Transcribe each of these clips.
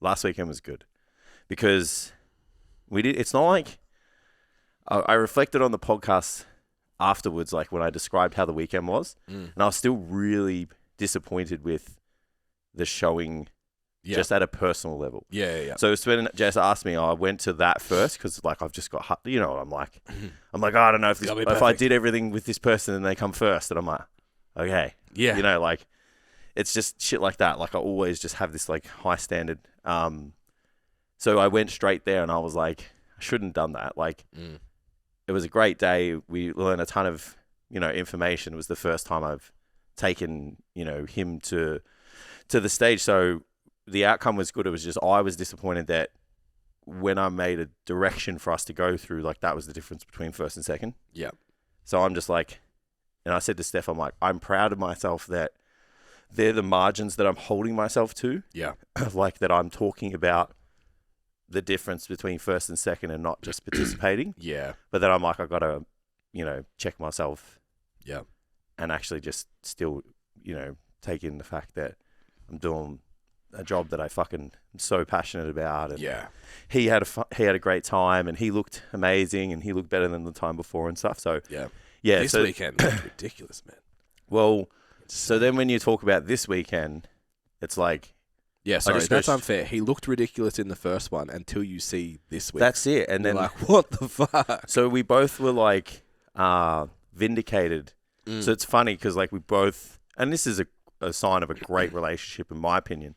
last weekend was good because it's not like I reflected on the podcast afterwards, like when I described how the weekend was, and I was still really disappointed with the showing just at a personal level. Yeah. So it's when Jess asked me, I went to that first because like I've just got, you know what I'm like. I'm like, I don't know if I did everything with this person and they come first. And I'm like, okay. Yeah. You know, like it's just shit like that. Like I always just have this like high standard. So I went straight there and I was like, I shouldn't have done that. Like it was a great day. We learned a ton of, you know, information. It was the first time I've taken, you know, him to the stage. So the outcome was good. It was just, I was disappointed that when I made a direction for us to go through, like that was the difference between first and second. Yeah. So I'm just like, and I said to Steph, I'm like, I'm proud of myself that they're the margins that I'm holding myself to. Yeah. Like that I'm talking about the difference between first and second and not just participating. Yeah. But then I'm like, I got to, you know, check myself. Yeah. And actually just still, you know, take in the fact that I'm doing a job that I fucking am so passionate about. And he had a great time and he looked amazing and he looked better than the time before and stuff. So yeah. This weekend was ridiculous, man. Well, so then when you talk about this weekend, it's like, yeah, sorry, that's unfair. He looked ridiculous in the first one until you see this week. That's it. And then like, what the fuck? So we both were like vindicated. So it's funny because like we both, and this is a sign of a great relationship in my opinion.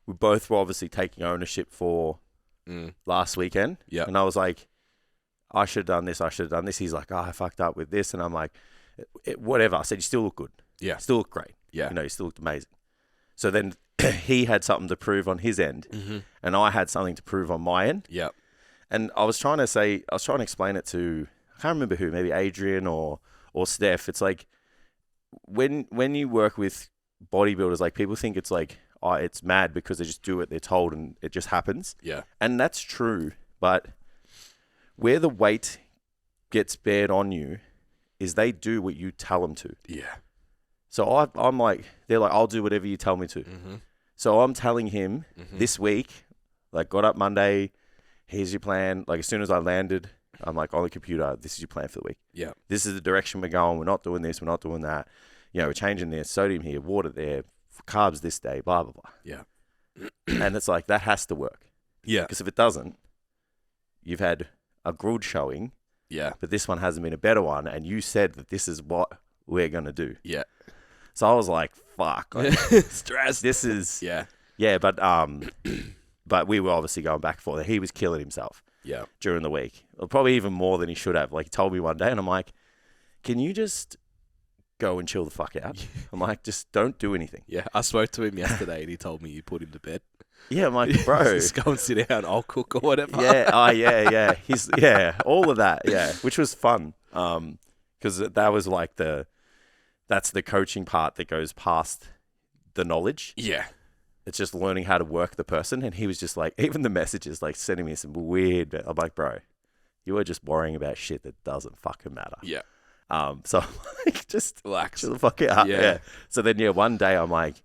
We both were obviously taking ownership for last weekend. Yeah. And I was like, I should have done this. I should have done this. He's like, I fucked up with this. And I'm like, whatever. I said, you still look good. Yeah. Still look great. Yeah. You know, you still looked amazing. So then he had something to prove on his end and I had something to prove on my end. Yeah. And I was trying to explain it to, I can't remember who, maybe Adrian or Steph. It's like when you work with bodybuilders, like people think it's like, oh, it's mad because they just do what they're told and it just happens. Yeah. And that's true. But where the weight gets bared on you is they do what you tell them to. Yeah. So I'm like, they're like, I'll do whatever you tell me to. So I'm telling him this week, like got up Monday, here's your plan. Like as soon as I landed, I'm like on the computer, this is your plan for the week. Yeah. This is the direction we're going. We're not doing this. We're not doing that. You know, we're changing this, sodium here, water there, carbs this day, blah, blah, blah. Yeah. And it's like, that has to work. Yeah. Because if it doesn't, you've had a good showing. Yeah. But this one hasn't been a better one. And you said that this is what we're going to do. Yeah. So I was like, fuck. Like, stress. This is. Yeah. Yeah. But we were obviously going back and forth. He was killing himself. Yeah. During the week. Probably even more than he should have. Like he told me one day and I'm like, can you just go and chill the fuck out? I'm like, just don't do anything. Yeah. I spoke to him yesterday and he told me you put him to bed. Yeah, I'm like, bro. Just go and sit down. I'll cook or whatever. Yeah. Oh, yeah. He's, all of that. Yeah. Which was fun. Because that was like that's the coaching part that goes past the knowledge. Yeah. It's just learning how to work the person. And he was just like, even the messages, like sending me some weird, I'm like, bro, you are just worrying about shit that doesn't fucking matter. Yeah. So I'm like, just relax. Chill the fuck out. Yeah. So then, one day I'm like,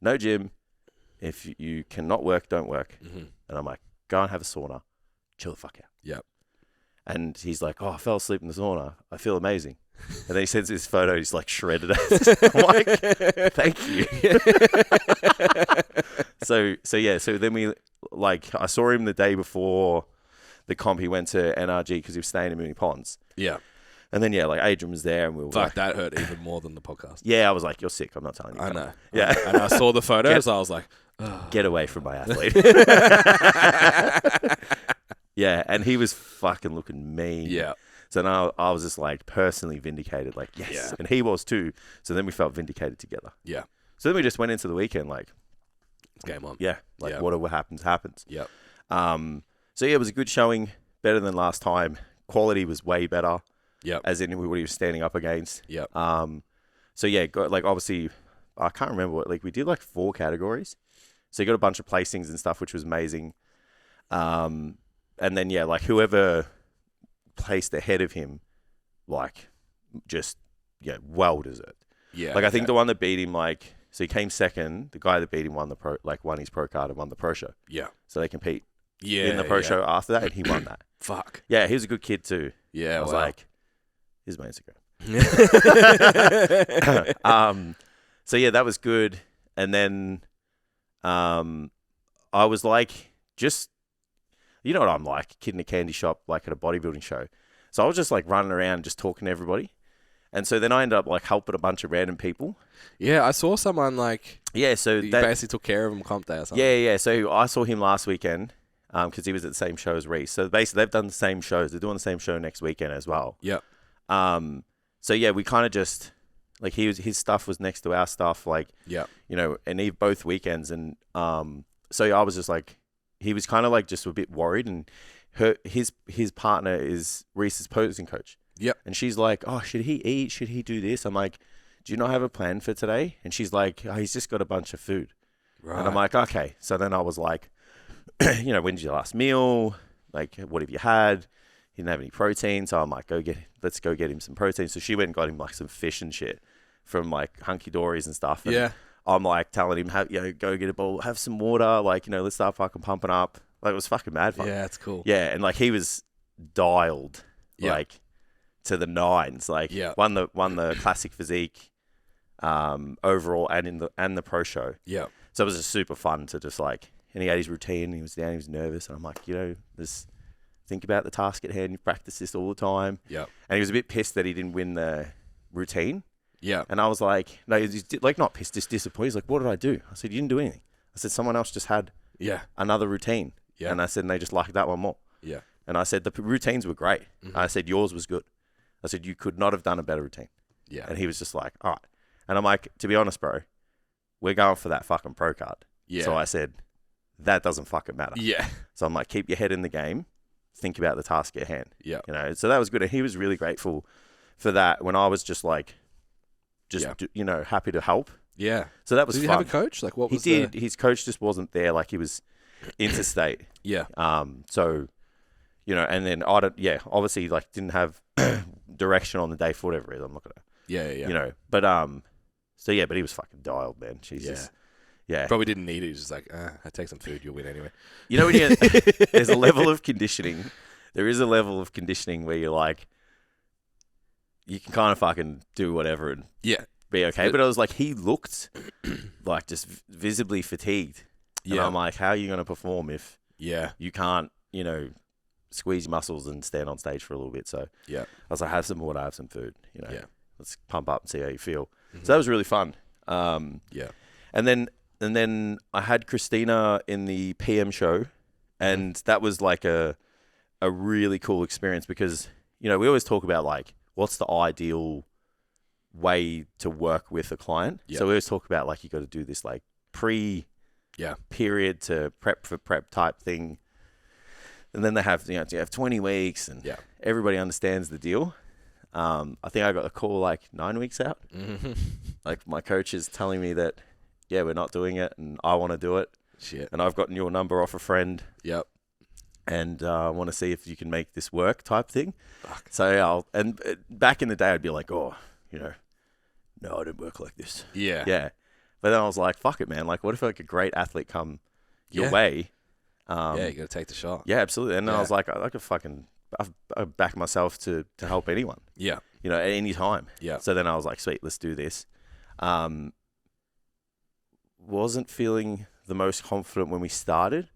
no gym. If you cannot work, don't work. And I'm like, go and have a sauna. Chill the fuck out. Yep. And he's like, oh, I fell asleep in the sauna. I feel amazing. And then he sends this photo. He's like shredded. I'm like, thank you. So then we, like, I saw him the day before the comp. He went to NRG because he was staying in Mooney Ponds. Yeah. And then, like, Adrian was there and we were Fuck, like, that hurt even more than the podcast. Yeah, I was like, you're sick. I'm not telling you. I know. Yeah. And I saw the photos. I was like, get away from my athlete. Yeah, and he was fucking looking mean. Yeah. So now I was just like personally vindicated, like, yes. Yeah. And he was too. So then we felt vindicated together. Yeah. So then we just went into the weekend like, it's game on. Yeah. Like Yeah. whatever happens, happens. Yep. So yeah, it was a good showing, better than last time. Quality was way better. Yep. As in what he was standing up against. Yep. So yeah, like obviously, I can't remember what, like we did like 4 categories. So you got a bunch of placings and stuff, which was amazing. And then, yeah, like whoever placed ahead of him, like just, well deserved. Yeah. Like I think the one that beat him, like So he came second. The guy that beat him won his pro card and won the pro show. Yeah. So they compete in the pro show after that, and he won that. Fuck. Yeah, he was a good kid too. Yeah, I was like, here's my Instagram. So yeah, that was good. And then I was like, just, you know what I'm like, kid in a candy shop, like at a bodybuilding show. So I was just like running around, just talking to everybody. And so then I ended up like helping a bunch of random people. Yeah, I saw someone like... Yeah, so you basically took care of him comp day or something. Yeah. So I saw him last weekend because he was at the same show as Reese. So basically they've done the same shows. They're doing the same show next weekend as well. Yep. So yeah, we kind of just... Like his stuff was next to our stuff, like, yeah, you know, and both weekends. And so I was just like, he was kind of like just a bit worried. And his partner is Reese's posing coach. Yep. And she's like, oh, should he eat? Should he do this? I'm like, do you not have a plan for today? And she's like, oh, he's just got a bunch of food. Right. And I'm like, okay. So then I was like, you know, when's your last meal? Like, what have you had? He didn't have any protein. So I'm like, let's go get him some protein. So she went and got him like some fish and shit from like Hunky Dories and stuff. And yeah. I'm like telling him, go get a bowl, have some water. Like, you know, let's start fucking pumping up. Like, it was fucking mad fun. Yeah, it's cool. Yeah. And like, he was dialed, like, to the nines. Like, won the classic physique, overall and the pro show. Yeah. So it was just super fun to just like, and he had his routine. He was down, he was nervous. And I'm like, you know, think about the task at hand. You practice this all the time. Yeah. And he was a bit pissed that he didn't win the routine. Yeah. And I was like, no, he's like not pissed, just disappointed. He's like, what did I do? I said, you didn't do anything. I said, someone else just had another routine. Yeah. And I said, and they just liked that one more. Yeah. And I said, the routines were great. Mm-hmm. I said, yours was good. I said, you could not have done a better routine. Yeah. And he was just like, all right. And I'm like, to be honest, bro, we're going for that fucking pro card. Yeah. So I said, that doesn't fucking matter. Yeah. So I'm like, keep your head in the game. Think about the task at hand. Yeah. You know, so that was good. And he was really grateful for that when I was just like, you know, happy to help. Yeah. So that was fun. Did he have a coach? Like, what was he did. His coach just wasn't there. Like, he was interstate. Yeah. So, you know, and then obviously like didn't have direction on the day for whatever reason. I'm not gonna. Yeah. You know, but so yeah, but he was fucking dialed, man. Jesus. Yeah. Probably didn't need it. He was just like, I take some food, you'll win anyway. You know, when there's a level of conditioning. There is a level of conditioning where you're like, you can kind of fucking do whatever and be okay. But I was like, he looked like just visibly fatigued. Yeah. And I'm like, how are you going to perform if you can't, you know, squeeze your muscles and stand on stage for a little bit? So I was like, have some water, have some food, you know, let's pump up and see how you feel. Mm-hmm. So that was really fun. And then I had Christina in the PM show, and that was like a really cool experience because, you know, we always talk about like, what's the ideal way to work with a client? So we always talk about like, you got to do this like period to prep for prep type thing. And then they have, you have 20 weeks and everybody understands the deal. I think I got a call like 9 weeks out. Mm-hmm. Like my coach is telling me that, we're not doing it and I want to do it. Shit. And I've gotten your number off a friend. Yep. And I want to see if you can make this work type thing. Fuck. So back in the day, I'd be like, oh, you know, no, I didn't work like this. Yeah. Yeah. But then I was like, fuck it, man. Like, what if like a great athlete come your way? You got to take the shot. Yeah, absolutely. And then I was like, I could fucking I back myself to help anyone. Yeah. You know, at any time. Yeah. So then I was like, sweet, let's do this. Wasn't feeling the most confident when we started,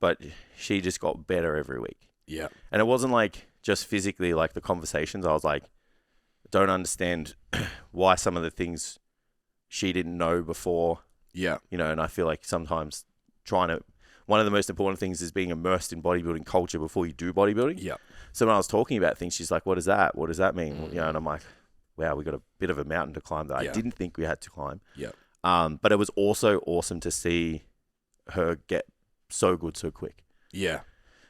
but she just got better every week. Yeah. And it wasn't like just physically, like the conversations. I was like, don't understand why some of the things she didn't know before. Yeah. You know, and I feel like sometimes one of the most important things is being immersed in bodybuilding culture before you do bodybuilding. Yeah. So when I was talking about things, she's like, what is that? What does that mean? You know, and I'm like, wow, we got a bit of a mountain to climb that I didn't think we had to climb. Yeah. But it was also awesome to see her get so good so quick. Yeah.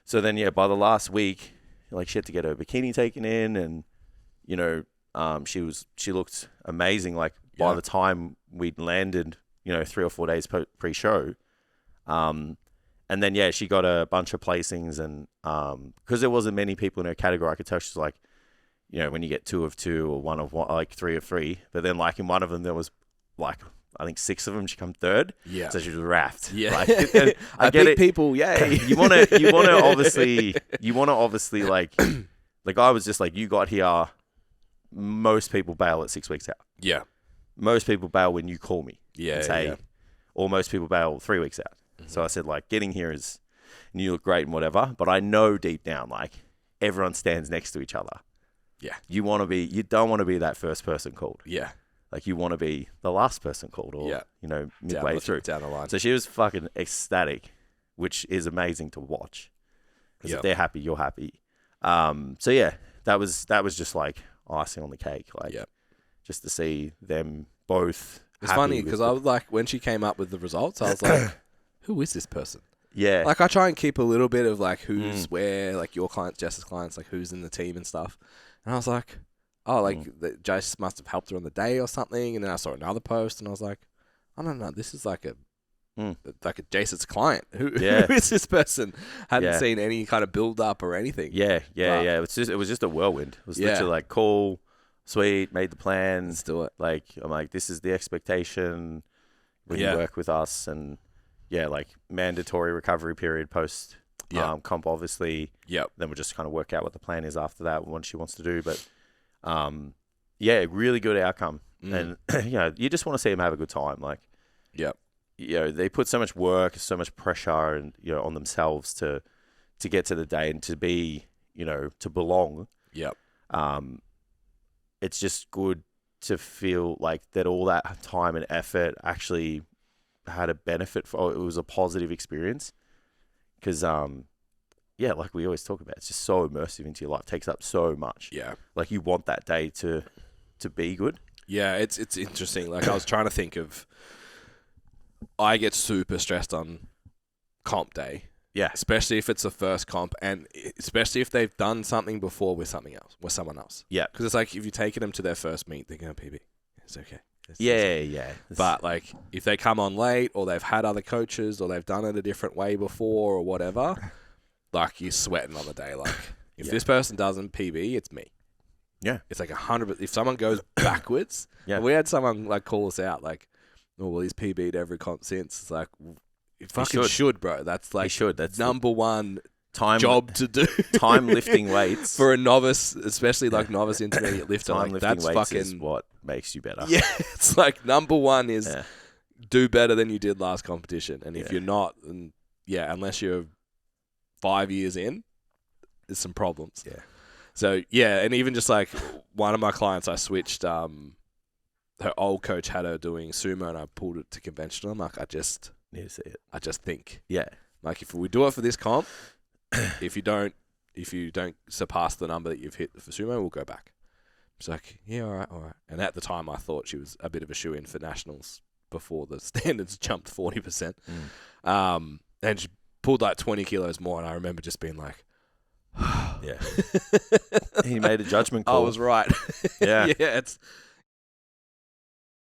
So then, by the last week, like she had to get her bikini taken in, and you know, she looked amazing. Like by the time we'd landed, you know, 3 or 4 days pre-show, and then she got a bunch of placings, and because there wasn't many people in her category, I could tell she's like, you know, when you get 2 of 2 or 1 of 1, like 3 of 3, but then like in one of them there was like I think 6 of them, she come third. Yeah. So she was wrapped. Yeah. Like, I get beat it. people, yay. You want to obviously like I was just like, you got here. Most people bail at 6 weeks out. Yeah. Most people bail when you call me. Yeah. And say, or most people bail 3 weeks out. Mm-hmm. So I said, like, getting here is, and you look great and whatever, but I know deep down, like, everyone stands next to each other. Yeah. You don't want to be that first person called. Yeah. Like, you want to be the last person called, or, midway through. Down the line. So she was fucking ecstatic, which is amazing to watch. Because if they're happy, you're happy. So yeah, that was just like icing on the cake. Like, just to see them both. It's funny because I was like, when she came up with the results, I was like, who is this person? Yeah. Like, I try and keep a little bit of like who's where, like your clients, Jess's clients, like who's in the team and stuff. And I was like, oh, like Jess must have helped her on the day or something. And then I saw another post and I was like, I don't know, this is like a Jason's client. Who is this person? Hadn't seen any kind of build up or anything. Yeah. It was just a whirlwind. It was literally like, cool, sweet, made the plan. Let's do it. Like, I'm like, this is the expectation when you work with us, and like mandatory recovery period post comp, obviously. Then we'll just kind of work out what the plan is after that, what she wants to do. But really good outcome. And you just want to see them have a good time. Like, they put so much work, so much pressure, and on themselves to get to the day and to be, to belong. It's just good to feel like that all that time and effort actually had a benefit for. It was a positive experience, because like we always talk about, it's just so immersive into your life. It takes up so much. Like, you want that day to be good. It's interesting. Like, I was trying to think of, I get super stressed on comp day. Especially if it's the first comp, and especially if they've done something before with someone else. Because it's like, if you're taking them to their first meet, they're going to PB. It's okay. But like, if they come on late, or they've had other coaches, or they've done it a different way before, or whatever, like, you're sweating on the day. Like, if this person doesn't PB, it's me. It's like 100%. If someone goes backwards, we had someone like call us out, like, oh, well, he's PB'd every comp since. It's like, you fucking should, bro. That's like, that's number one job to do. Time lifting weights for a novice, especially like novice intermediate lifter. Time like, lifting that's weights fucking is what makes you better. It's like, number one is do better than you did last competition. And if you're not, then unless you're 5 years in, there's some problems. So and even just like one of my clients, I switched. Her old coach had her doing sumo, and I pulled it to conventional. I'm like, I just need to see it. I just think, like, if we do it for this comp, if you don't surpass the number that you've hit for sumo, we'll go back. She's like, all right. And at the time, I thought she was a bit of a shoe-in for nationals before the standards jumped 40%. And she pulled like 20 kilos more, and I remember just being like, he made a judgment call. I was right. It's.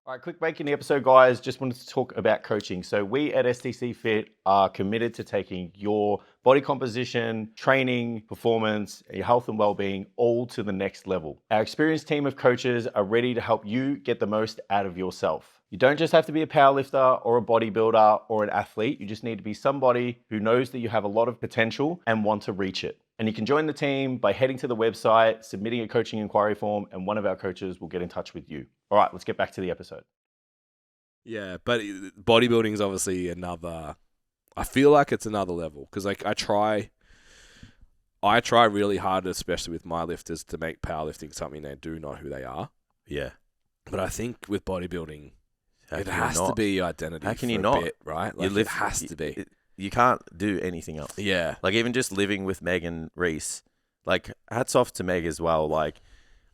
All right, quick break in the episode, guys. Just wanted to talk about coaching. So we at STCfit are committed to taking your body composition, training, performance, your health and well-being all to the next level. Our experienced team of coaches are ready to help you get the most out of yourself. You don't just have to be a powerlifter or a bodybuilder or an athlete. You just need to be somebody who knows that you have a lot of potential and want to reach it. And you can join the team by heading to the website, submitting a coaching inquiry form, and one of our coaches will get in touch with you. All right, let's get back to the episode. Yeah, but bodybuilding is obviously another. I feel like it's another level, because like I try really hard, especially with my lifters, to make powerlifting something they do, not who they are. But I think with bodybuilding, it has to be identity. How can you for not? A bit, right? Like, it has to be. You can't do anything else. Like, even just living with Meg and Reese, like, hats off to Meg as well. Like,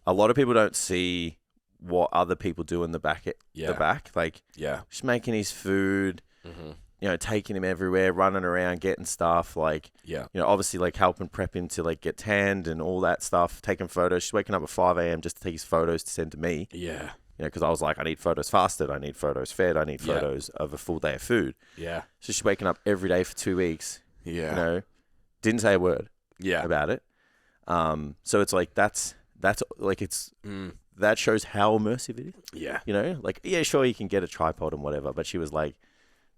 a lot of people don't see what other people do in the back. Like, just making his food, taking him everywhere, running around, getting stuff. Like, obviously, like, helping prep him to, like, get tanned and all that stuff, taking photos. She's waking up at 5 a.m. just to take his photos to send to me. Because I was like, I need photos fasted, I need photos fed, I need photos of a full day of food. So she's waking up every day for 2 weeks. Didn't say a word about it. So it's like, that's like, it's that shows how immersive it is. Yeah. You know, like, yeah, sure, you can get a tripod and whatever, but she was like,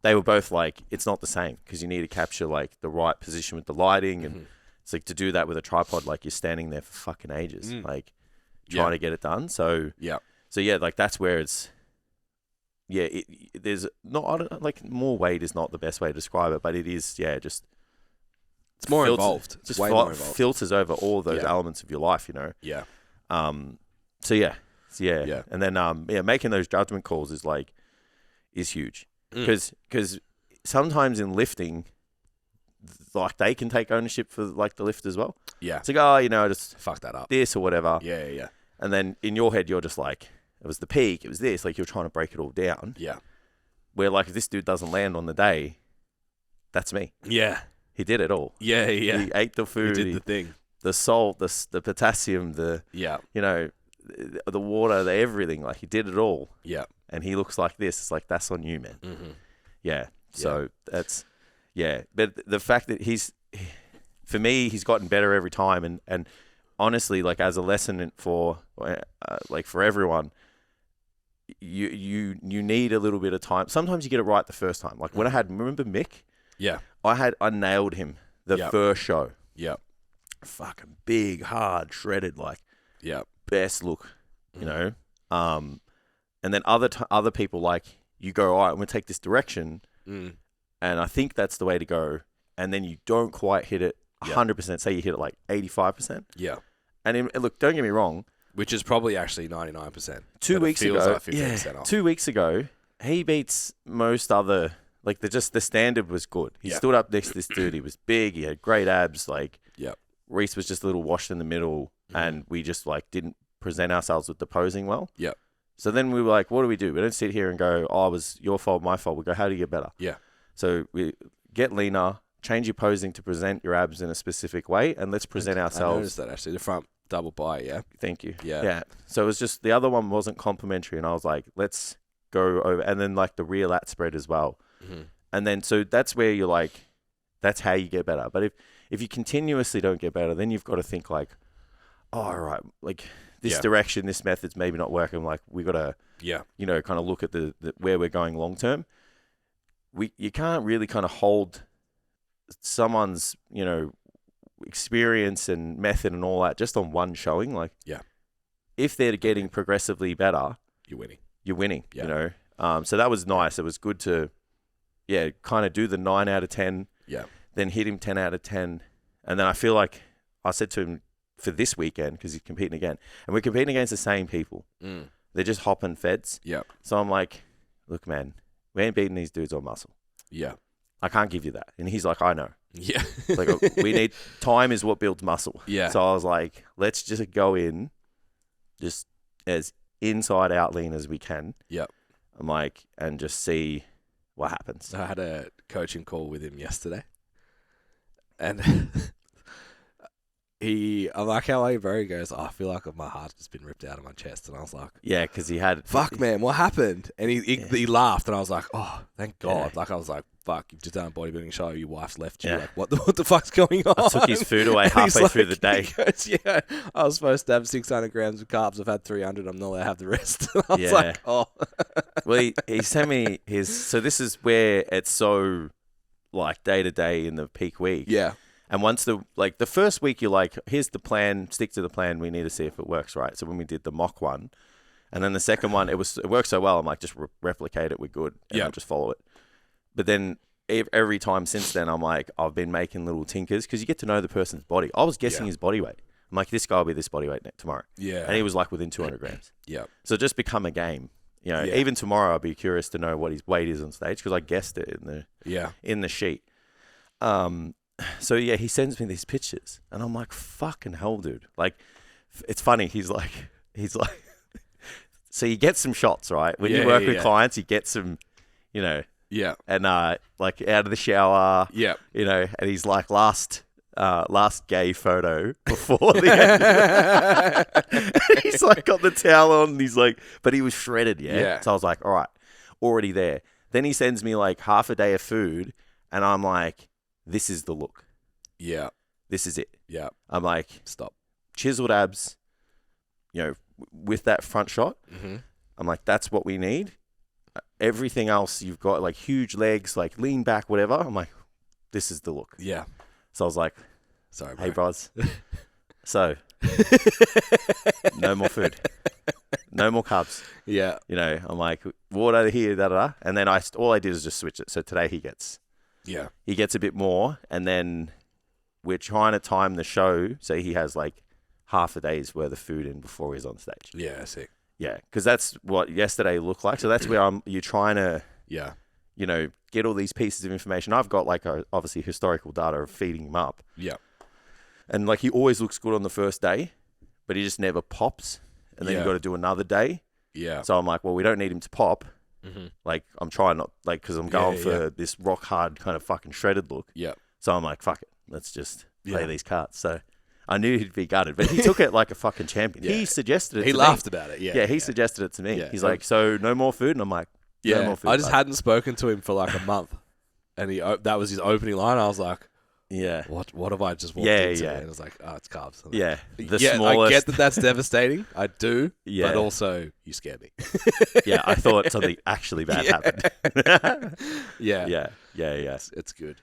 they were both like, it's not the same because you need to capture like the right position with the lighting. And it's like to do that with a tripod, like you're standing there for fucking ages, like trying to get it done. So, like that's where it's, there's not, I don't, like more weight is not the best way to describe it, but it is, just. It's more involved. Just way more involved. Filters over all of those elements of your life, you know? Yeah. And then, making those judgment calls is huge. Because sometimes in lifting, like they can take ownership for like the lift as well. Yeah. It's like, just fuck that up. This or whatever. Yeah. And then in your head, you're just like, it was the peak, it was this, like you're trying to break it all down. Yeah. Where like if this dude doesn't land on the day, that's me. Yeah. He did it all. Yeah. He ate the food. He did the thing. The salt, the potassium, the water, the everything. Like he did it all. Yeah. And he looks like this. It's like, that's on you, man. Mm-hmm. Yeah. So that's, But the fact that for me, he's gotten better every time. And honestly, like as a lesson for everyone, you need a little bit of time. Sometimes you get it right the first time. Like when remember Mick? Yeah. I nailed him the first show. Yeah. Fucking big, hard, shredded, like best look, you know? And then other people like, you go, all right, I'm going to take this direction. And I think that's the way to go. And then you don't quite hit it 100%. Say you hit it like 85%. Yeah. And look, don't get me wrong. Which is probably actually 99%. 2 weeks ago, like 50% off. 2 weeks ago, he beats most other, like the standard was good. He stood up next to this dude. He was big. He had great abs. Like Reese was just a little washed in the middle. And we just like didn't present ourselves with the posing well. Yeah. So then we were like, what do? We don't sit here and go, oh, it was your fault, my fault. We go, how do you get better? Yeah. So we get leaner, change your posing to present your abs in a specific way, and let's present ourselves. I noticed that actually. The front double bi, yeah. Thank you. Yeah. So it was just, the other one wasn't complimentary, and I was like, let's go over, and then like the rear lat spread as well. And then, so that's where you're like, that's how you get better. But if you continuously don't get better, then you've got to think like, oh, all right, like this direction, this method's maybe not working. Like we got to, kind of look at the where we're going long term. You can't really kind of hold someone's, experience and method and all that just on one showing. Like, if they're getting progressively better, you're winning. You're winning. So that was nice. It was good to, kind of do the 9 out of 10. Yeah. Then hit him 10 out of 10, and then I feel like I said to him for this weekend because he's competing again, and we're competing against the same people. They're just hopping feds. Yeah. So I'm like, look, man, we ain't beating these dudes on muscle. Yeah. I can't give you that. And he's like, I know. Yeah. Like, we need, time is what builds muscle. Yeah. So I was like, let's just go in just as inside out lean as we can. Yep. I'm like, and just see what happens. I had a coaching call with him yesterday. And I like how he very goes, I feel like my heart's just been ripped out of my chest. And I was like, yeah, because he had, fuck, man, what happened? And he laughed, and I was like, oh, thank God. Yeah. Like, I was like, fuck, you've just done a bodybuilding show, your wife's left you. Yeah. Like, what the fuck's going on? I took his food away halfway through the day. He goes, yeah, I was supposed to have 600 grams of carbs. I've had 300. I'm not allowed to have the rest. I was like, oh. Well, he sent me so this is where it's so, like, day to day in the peak week. Yeah. And once the first week, you're like, here's the plan, stick to the plan. We need to see if it works, right? So when we did the mock one, and then the second one, it worked so well. I'm like, just replicate it. We're good. And I'll just follow it. But then every time since then, I'm like, I've been making little tinkers because you get to know the person's body. I was guessing his body weight. I'm like, this guy will be this body weight tomorrow. Yeah. And he was like within 200 grams. Yeah. So just become a game. Even tomorrow, I'll be curious to know what his weight is on stage because I guessed it in the sheet. So he sends me these pictures, and I'm like, "Fucking hell, dude!" Like, it's funny. He's like, so you get some shots, right? When you work with clients, you get some, and like out of the shower, and he's like last gay photo before the end. He's like got the towel on, and he's like, but he was shredded, yeah. So I was like, all right, already there. Then he sends me like half a day of food, and I'm like, this is the look. Yeah. This is it. Yeah. I'm like, stop. Chiseled abs, with that front shot. Mm-hmm. I'm like, that's what we need. Everything else, you've got like huge legs, like lean back, whatever. I'm like, this is the look. Yeah. So I was like, sorry, bro. hey, bros. So, no more food. No more carbs. Yeah. You know, I'm like, water here, da-da-da. And then all I did is just switch it. So today he gets a bit more. And then we're trying to time the show so he has like half a day's worth of food in before he's on stage. Yeah, sick. Yeah, because that's what yesterday looked like. So that's where you're trying to, you know, get all these pieces of information. I've got like obviously historical data of feeding him up. Yeah. And like he always looks good on the first day, but he just never pops. And then you've got to do another day. Yeah. So I'm like, well, we don't need him to pop. Mm-hmm. Like I'm trying not, like, because I'm going for this rock hard kind of fucking shredded look. Yeah. So I'm like, fuck it. Let's just play these cards. So I knew he'd be gutted, but he took it like a fucking champion. He suggested it. He laughed about it. Yeah. Yeah, he suggested it to me. Yeah. He's like, so no more food? And I'm like, no more food. I just hadn't spoken to him for like a month. And that was his opening line. I was like, yeah. What have I just walked into? And I was like, oh, it's carbs. Yeah. I get that that's devastating. I do. Yeah. But also, you scared me. Yeah, I thought something actually bad happened. Yeah. Yeah. It's good.